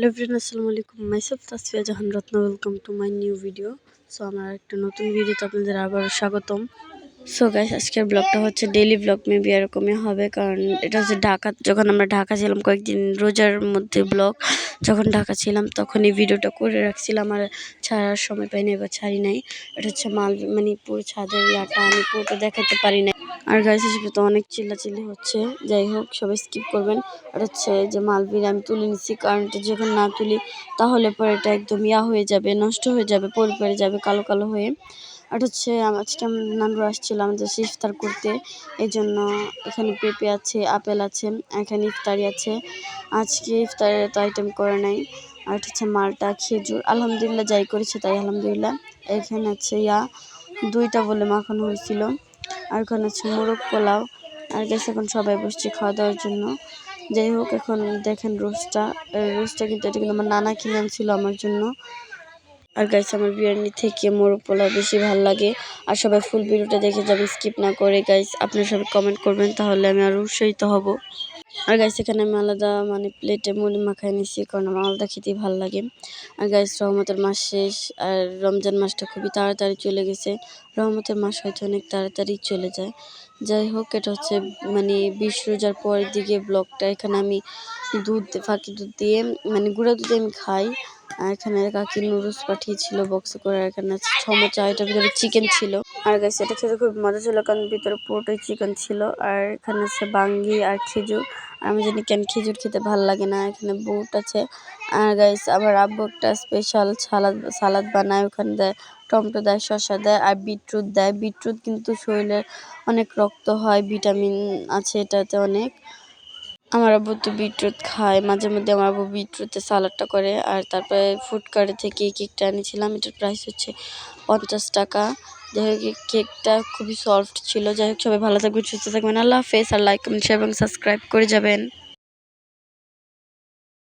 Hello everyone, আসসালামু আলাইকুম। Myself Tasfia Jahan Ratna, welcome to my new video. So আমার একটা নতুন ভিডিওতে আপনাদের আবার স্বাগতম। সো গাইস, আজকের ব্লগটা হচ্ছে ডেইলি ব্লগ, মেবি এরকমই হবে, কারণ এটা হচ্ছে ঢাকা। যখন আমরা ঢাকা ছিলাম কয়েকদিন রোজার মধ্যে ব্লগ, যখন ঢাকা ছিলাম তখন এই ভিডিওটা করে রাখছিলাম, আর ছাড়ার সময় পাইনি, এবার ছাড়ি নাই। এটা হচ্ছে মানে পুরো ছাদের ইয়াটা আমি পুরোটা দেখাতে পারি নাই। আর গাইস হিসেবে তো অনেক চিল্লাচিল্লি হচ্ছে, যাই হোক সবাই স্কিপ করবেন। আর হচ্ছে যে মালবির আমি তুলে নিচ্ছি, কারণ এটা যখন না তুলি তাহলে পরে এটা একদম হয়ে যাবে, নষ্ট হয়ে যাবে, পরে যাবে কালো কালো হয়ে। আর হচ্ছে আজকে নানুরা আসছিল আমাদের ইফতার করতে, এই জন্য এখানে পেঁপে আছে, আপেল আছে, এখানে ইফতারি আছে। আজকে ইফতারের তো আইটেম করে নাই। আর হচ্ছে মালটা, খেজুর, আলহামদুলিল্লাহ যাই করেছে তাই আলহামদুলিল্লাহ। এখানে আছে দুইটা বলে মাখানো হয়েছিল। আর এখানে হচ্ছে মোরগ পোলাও। আর গেছে এখন সবাই বসছে খাওয়া দাওয়ার জন্য। যাই হোক, এখন দেখেন রোস্টটা কিন্তু এটা কিন্তু আমার নানা কিনে আনছিল আমার জন্য। আর গাইস, আমার বিরিয়ানি থেকে মোরগ পোলাও বেশি ভালো লাগে। আর সবাই ফুল ভিডিওটা দেখে যাবেন স্কিপ না করে। গাইস, আপনারা সবাই কমেন্ট করবেন, তাহলে আমি আরও উৎসাহিত হব। আর গাইস, এখানে আমি আলাদা প্লেটে মুড়ি মাখাই নিছি, কারণ আমার আলাদা খেতেই ভালো লাগে। আর গাইস, রহমতের মাস শেষ, আর রমজান মাসটা খুবই তাড়াতাড়ি চলে গেছে। রহমতের মাস হয়তো অনেক তাড়াতাড়ি চলে যায়। যাই হোক, এটা হচ্ছে 20 রোজার পরের দিকে ব্লগটা। এখানে আমি ফাঁকি দুধ দিয়ে গুঁড়া দুধে আমি খাই। আর এখানে কাকি নুডলস পাঠিয়েছিল বক্সে করে। এখানে আছে সমোচা, এটার ভিতরে চিকেন ছিল। আর গাইস, এটা খেতে খুব মজা ছিল, কারণ ভিতরে পুরোটাই চিকেন ছিল। আর এখানে আছে বাঙ্গি আর খেজুর। আমি জানি কেন খেজুর খেতে ভালো লাগে না। এখানে বুট আছে। আর গাইস, আবার আব্বু একটা স্পেশাল সালাদ বানায়, ওখানে দেয় টমেটো দেয়, শসা দেয়, আর বিটরুট দেয়। বিটরুট কিন্তু শরীরের অনেক রক্ত হয়, ভিটামিন আছে এটাতে অনেক। আমার আব্বু তো বিটরুট খায় মাঝে মধ্যে। আমার আব্বু বিটরুটের সালাডটা করে। আর তারপরে ফুডকার্টে থেকে এই কেকটা এনেছিলাম, এটার প্রাইস হচ্ছে 50 টাকা। যাই হোক, কেকটা খুবই সফট ছিল। যাই হোক, সবাই ভালো থাকবেন, সুস্থ থাকবেন। আল্লাহ হাফেজ। আর লাইক, কমেন্ট, শেয়ার এবং সাবস্ক্রাইব করে যাবেন।